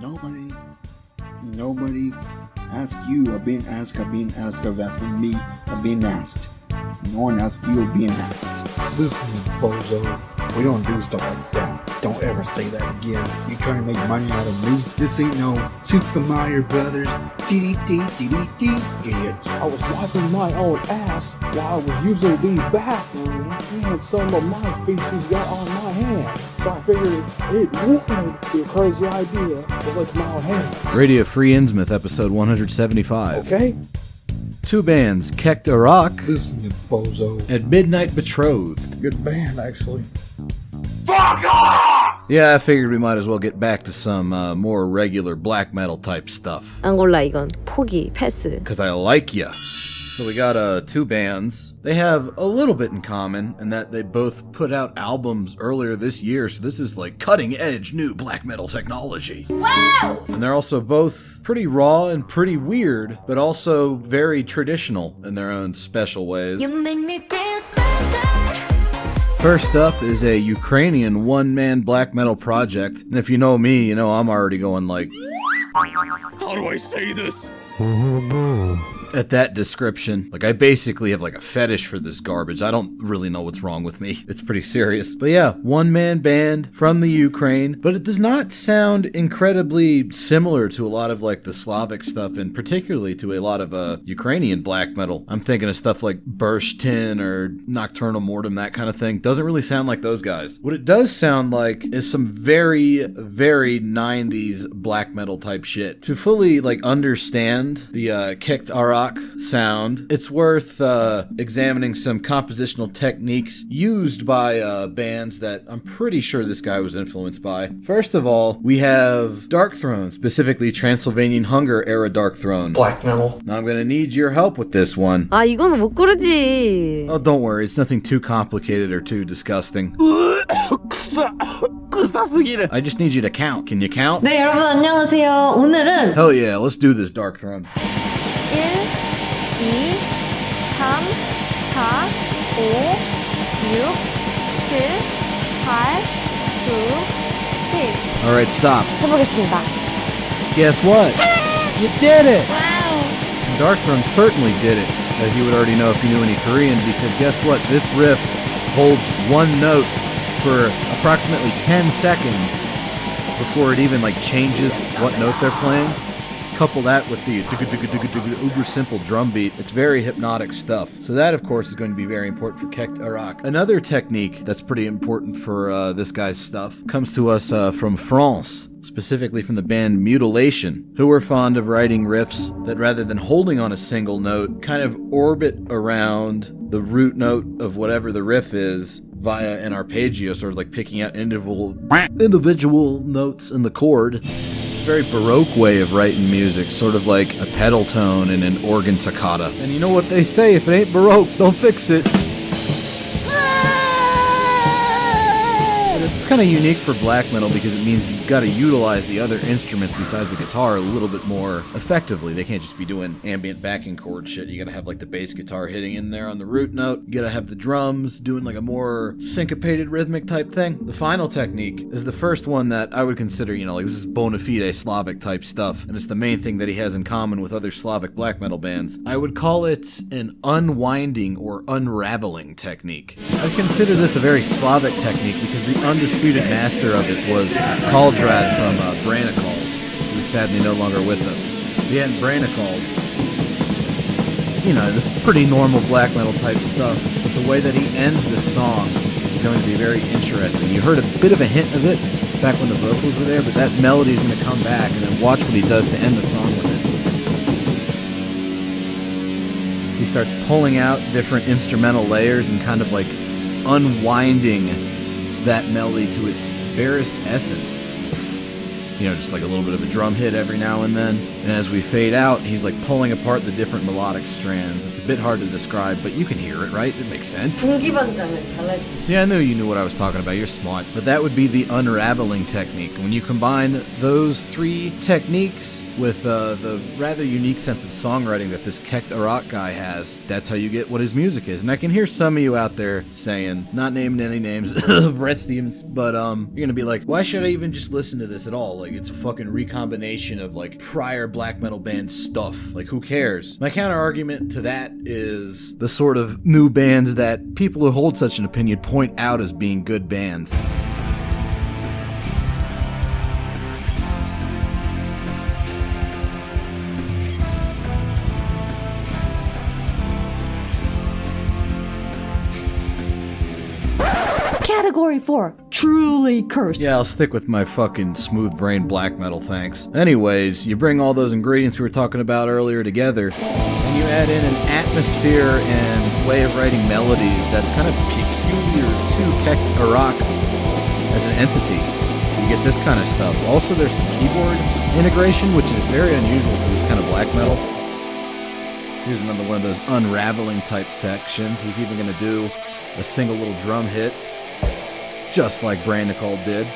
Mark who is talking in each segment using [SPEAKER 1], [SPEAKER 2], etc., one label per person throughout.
[SPEAKER 1] Nobody asked you. I've been asked of asking me. I've been asked. No one asked you of being asked.
[SPEAKER 2] Listen, bozo. We don't do stuff like that. Don't ever say that again. You trying to make money out of me?
[SPEAKER 1] This ain't no Super Mario Brothers. Idiot.
[SPEAKER 3] I was wiping my own ass while I was using the bathroom, and some of my feces got on my hand. So I figured it wouldn't be a crazy idea to lick my own hand.
[SPEAKER 4] Radio Free Innsmouth, episode 175.
[SPEAKER 3] Okay?
[SPEAKER 4] Two bands, Kect Arock
[SPEAKER 2] Listen, bozo.
[SPEAKER 4] and Midnight Betrothed.
[SPEAKER 3] Good band, actually.
[SPEAKER 4] Yeah, I figured we might as well get back to some more regular black metal type stuff.
[SPEAKER 5] 안 골라 이건. 포기, 패스.
[SPEAKER 4] Cause I like ya. So we got two bands. They have a little bit in common in that they both put out albums earlier this year, so this is like cutting edge new black metal technology.
[SPEAKER 5] Wow!
[SPEAKER 4] And they're also both pretty raw and pretty weird, but also very traditional in their own special ways.
[SPEAKER 5] You make me feel special.
[SPEAKER 4] First up is a Ukrainian one-man black metal project. And if you know me, you know I'm already going like,
[SPEAKER 6] How do I say this?
[SPEAKER 4] at that description. Like, I basically have like a fetish for this garbage. I don't really know what's wrong with me. It's pretty serious. But yeah, one-man band from the Ukraine, but it does not sound incredibly similar to a lot of like the Slavic stuff, and particularly to a lot of Ukrainian black metal. I'm thinking of stuff like Burstin or Nocturnal Mortem, that kind of thing. Doesn't really sound like those guys. What it does sound like is some very, very 90s black metal type shit. To fully like understand the Kect Arock sound, it's worth examining some compositional techniques used by bands that I'm pretty sure this guy was influenced by. First of all, we have Dark Throne, specifically Transylvanian Hunger era Dark Throne.
[SPEAKER 3] Black metal.
[SPEAKER 4] Now I'm gonna need your help with this one.
[SPEAKER 5] 아, 이거는 못 고르지.
[SPEAKER 4] Oh, don't worry, it's nothing too complicated or too disgusting. I just need you to count. Can you count?
[SPEAKER 5] 네, 여러분 안녕하세요. 오늘은
[SPEAKER 4] Hell yeah, let's do this, Dark Throne.
[SPEAKER 5] 1, 2, 3, 4, 5, 6, 7, 8, 9, 10.
[SPEAKER 4] Alright, stop.
[SPEAKER 5] 해보겠습니다.
[SPEAKER 4] Guess what? You did it! Wow! Dark Throne certainly did it, as you would already know if you knew any Korean, because guess what? This riff holds one note for approximately 10 seconds before it even like changes what note they're playing. Couple that with the uber simple drum beat. It's very hypnotic stuff. So that, of course, is going to be very important for Kect Arock. Another technique that's pretty important for this guy's stuff comes to us from France, specifically from the band Mutilation, who were fond of writing riffs that, rather than holding on a single note, kind of orbit around the root note of whatever the riff is via an arpeggio, sort of like picking out individual notes in the chord. It's a very Baroque way of writing music, sort of like a pedal tone in an organ toccata. And you know what they say, if it ain't Baroque, don't fix it. It's kind of unique for black metal because it means you've got to utilize the other instruments besides the guitar a little bit more effectively. They can't just be doing ambient backing chord shit. You got to have like the bass guitar hitting in there on the root note. You got to have the drums doing like a more syncopated rhythmic type thing. The final technique is the first one that I would consider, you know, like this is bona fide Slavic type stuff, and it's the main thing that he has in common with other Slavic black metal bands. I would call it an unwinding or unraveling technique. I consider this a very Slavic technique because the undisputed master of it was Kaldrad from Branikald, who's sadly no longer with us. Yeah, and Branikald, you know, this is pretty normal black metal type stuff, but the way that he ends this song is going to be very interesting. You heard a bit of a hint of it back when the vocals were there, but that melody is going to come back, and then watch what he does to end the song with it. He starts pulling out different instrumental layers and kind of like unwinding that melody to its barest essence. You know, just like a little bit of a drum hit every now and then. And as we fade out, he's like pulling apart the different melodic strands. It's a bit hard to describe, but you can hear it, right? It makes sense.
[SPEAKER 5] 분기반장은 잘할 수 있어.
[SPEAKER 4] See, I knew you knew what I was talking about. You're smart. But that would be the unraveling technique. When you combine those three techniques with the rather unique sense of songwriting that this Kect Arock guy has, that's how you get what his music is. And I can hear some of you out there saying, not naming any names, Brett Stevens, but you're gonna be like, why should I even just listen to this at all? Like, it's a fucking recombination of, like, prior black metal band stuff. Like, who cares? My counter argument to that is the sort of new bands that people who hold such an opinion point out as being good bands.
[SPEAKER 7] Category 4, truly cursed.
[SPEAKER 4] Yeah, I'll stick with my fucking smooth brain black metal, thanks. Anyways, you bring all those ingredients we were talking about earlier together, and you add in an atmosphere and way of writing melodies that's kind of peculiar to Kect Arock as an entity. You get this kind of stuff. Also, there's some keyboard integration, which is very unusual for this kind of black metal. Here's another one of those unraveling type sections. He's even going to do a single little drum hit, just like Nicole did.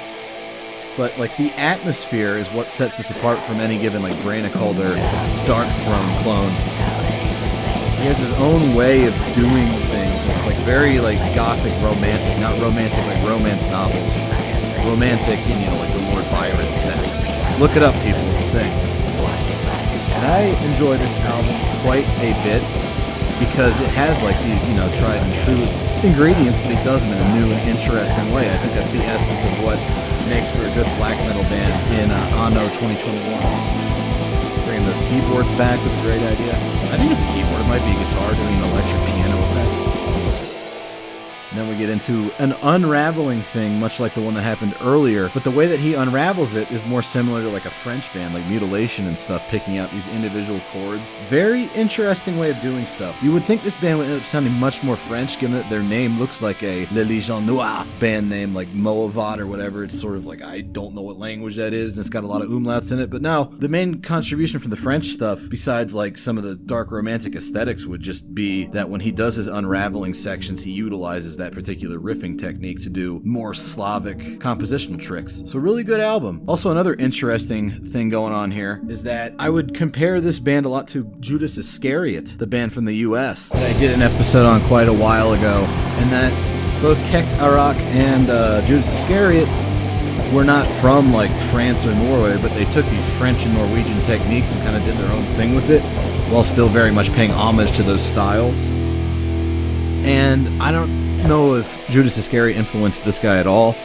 [SPEAKER 4] But like the atmosphere is what sets this apart from any given like Nicole or Dark Throne clone. He has his own way of doing things. It's like very like gothic romantic, not romantic like romance novels. Romantic in, you know, like the Lord Byron sense. Look it up, people, it's a thing. And I enjoy this album quite a bit because it has like these, you know, tried and true ingredients, but he does them in a new and interesting way. I think that's the essence of what makes for a good black metal band in Anno 2021. Bringing those keyboards back was a great idea. I think it's a keyboard. It might be a guitar doing an electric piano effect. And then we get into an unraveling thing, much like the one that happened earlier, but the way that he unravels it is more similar to like a French band, like Mutilation and stuff, picking out these individual chords. Very interesting way of doing stuff. You would think this band would end up sounding much more French, given that their name looks like a Le Légion Noire band name, like Moavad or whatever. It's sort of like, I don't know what language that is, and it's got a lot of umlauts in it, but no, the main contribution from the French stuff, besides like some of the dark romantic aesthetics, would just be that when he does his unraveling sections, he utilizes that particular riffing technique to do more Slavic compositional tricks. So really good album. Also, another interesting thing going on here is that I would compare this band a lot to Judas Iscariot, the band from the US that I did an episode on quite a while ago, and that both Kect Arock and Judas Iscariot were not from like France or Norway, but they took these French and Norwegian techniques and kind of did their own thing with it, while still very much paying homage to those styles. And I don't know if Judas Iscariot influenced this guy at all,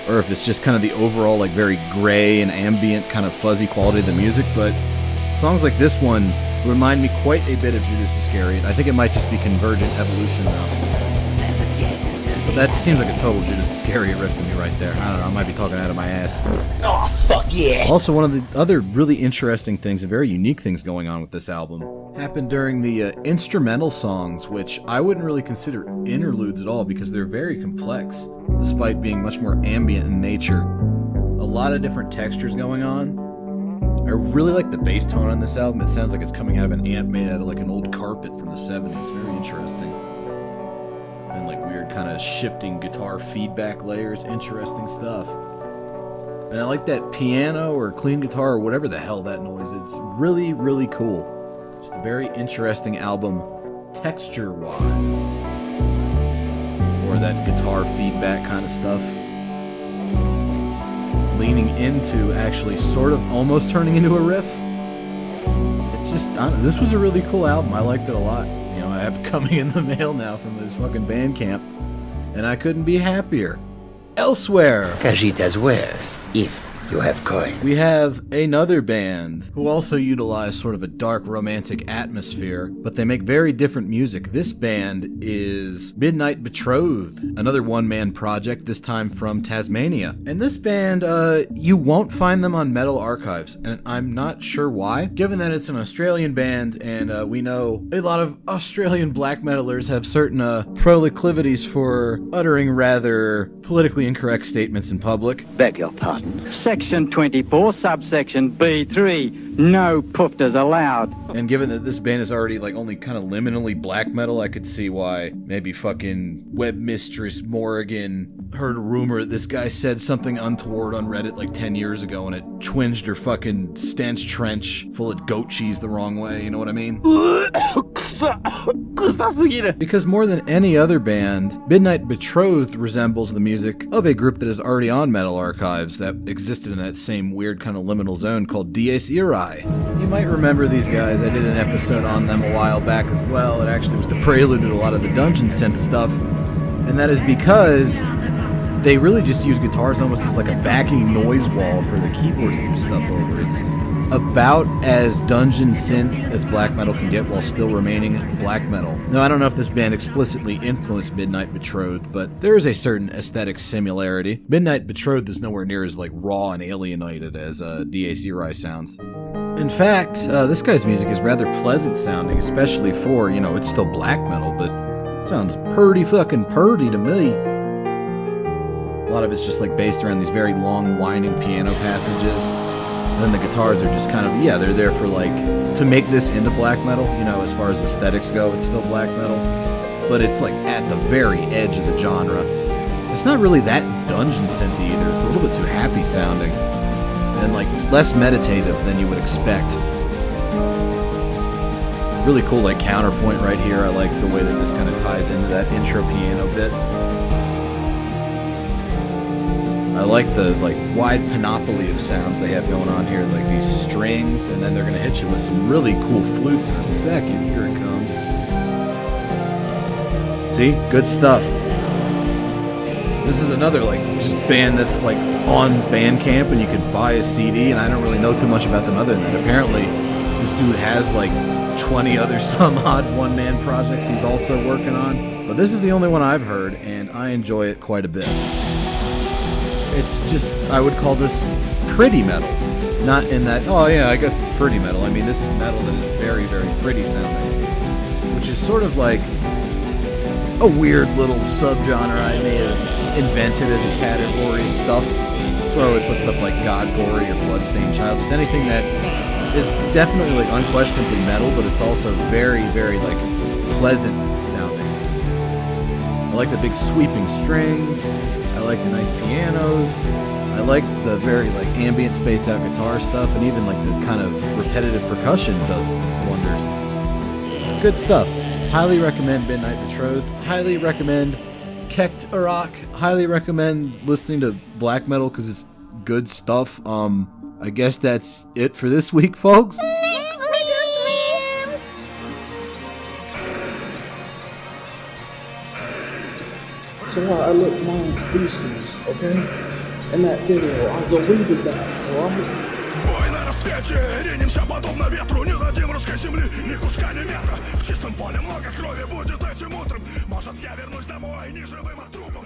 [SPEAKER 4] or if it's just kind of the overall like very gray and ambient kind of fuzzy quality of the music, but songs like this one remind me quite a bit of Judas Iscariot. I think it might just be Convergent Evolution though. But that seems like a total Judas Iscariot riff to me right there. I don't know, I might be talking out of my ass.
[SPEAKER 6] Oh, fuck yeah!
[SPEAKER 4] Also, one of the other really interesting things and very unique things going on with this album happened during the instrumental songs, which I wouldn't really consider interludes at all because they're very complex, despite being much more ambient in nature. A lot of different textures going on. I really like the bass tone on this album. It sounds like it's coming out of an amp made out of like an old carpet from the 70s. Very interesting. And like weird kind of shifting guitar feedback layers. Interesting stuff. And I like that piano or clean guitar or whatever the hell that noise is. It's really, really cool. Just a very interesting album texture-wise. Or that guitar feedback kind of stuff. Leaning into actually sort of almost turning into a riff. It's just, I don't know, this was a really cool album. I liked it a lot. You know, I have it coming in the mail now from this fucking Bandcamp, and I couldn't be happier. Elsewhere,
[SPEAKER 8] Kajita's wares, if you have coin.
[SPEAKER 4] we have another band who also utilize sort of a dark romantic atmosphere, but they make very different music. This band is Midnight Betrothed, another one-man project, this time from Tasmania. And this band, you won't find them on Metal Archives, and I'm not sure why, given that it's an Australian band, and we know a lot of Australian black metalers have certain proclivities for uttering rather politically incorrect statements in public.
[SPEAKER 8] Beg your pardon.
[SPEAKER 9] Section 24, subsection B3, no poofters allowed.
[SPEAKER 4] And given that this band is already like only kind of liminally black metal, I could see why maybe fucking web mistress Morrigan heard a rumor that this guy said something untoward on Reddit like 10 years ago and it twinged her fucking stench trench full of goat cheese the wrong way, you know what I mean? Because more than any other band, Midnight Betrothed resembles the music of a group that is already on Metal Archives that existed in that same weird kind of liminal zone called Dies Irae. You might remember these guys. I did an episode on them a while back as well. It actually was the prelude to a lot of the dungeon synth stuff. And that is because they really just use guitars almost as like a backing noise wall for the keyboards to do stuff over. It's about as dungeon synth as black metal can get while still remaining black metal. Now, I don't know if this band explicitly influenced Midnight Betrothed, but there is a certain aesthetic similarity. Midnight Betrothed is nowhere near as like raw and alienated as Dies Irae sounds. In fact, this guy's music is rather pleasant sounding, especially for, you know, it's still black metal, but it sounds purty fucking purty to me. A lot of it's just like based around these very long, whining piano passages. And then the guitars are just kind of, yeah, they're there for like, to make this into black metal, you know, as far as aesthetics go, it's still black metal. But it's like at the very edge of the genre. It's not really that dungeon synthy either. It's a little bit too happy sounding. And like less meditative than you would expect. Really cool like counterpoint right here. I like the way that this kind of ties into that intro piano bit. I like the like wide panoply of sounds they have going on here, like these strings, and then they're gonna hit you with some really cool flutes in a second. Here it comes. See? Good stuff. This is another like just band that's like on Bandcamp and you could buy a CD, and I don't really know too much about them other than that. Apparently this dude has like 20 other some odd one-man projects he's also working on. But this is the only one I've heard, and I enjoy it quite a bit. It's just, I would call this pretty metal. Not in that, oh yeah, I guess it's pretty metal. I mean, this is metal that is very, very pretty sounding. Which is sort of like a weird little subgenre I may have invented as a category stuff. That's where I would put stuff like God Gory or Bloodstained Child. Just anything that is definitely like unquestionably metal, but it's also very, very like pleasant sounding. I like the big sweeping strings. I like the nice pianos. I like the very like ambient spaced out guitar stuff, and even like the kind of repetitive percussion does wonders. Good stuff. Highly recommend Midnight Betrothed. Highly recommend Kect Arock. Highly recommend listening to black metal because it's good stuff. I guess that's it for this week, folks.
[SPEAKER 3] So I looked my own feces, okay? In that video, I deleted that, alright?
[SPEAKER 6] Бой на рассвете, ринемся подобно ветру. Не дадим русской земли ни куска, ни метра. В чистом поле много крови будет этим утром. Может, я вернусь домой ни живым от трупом.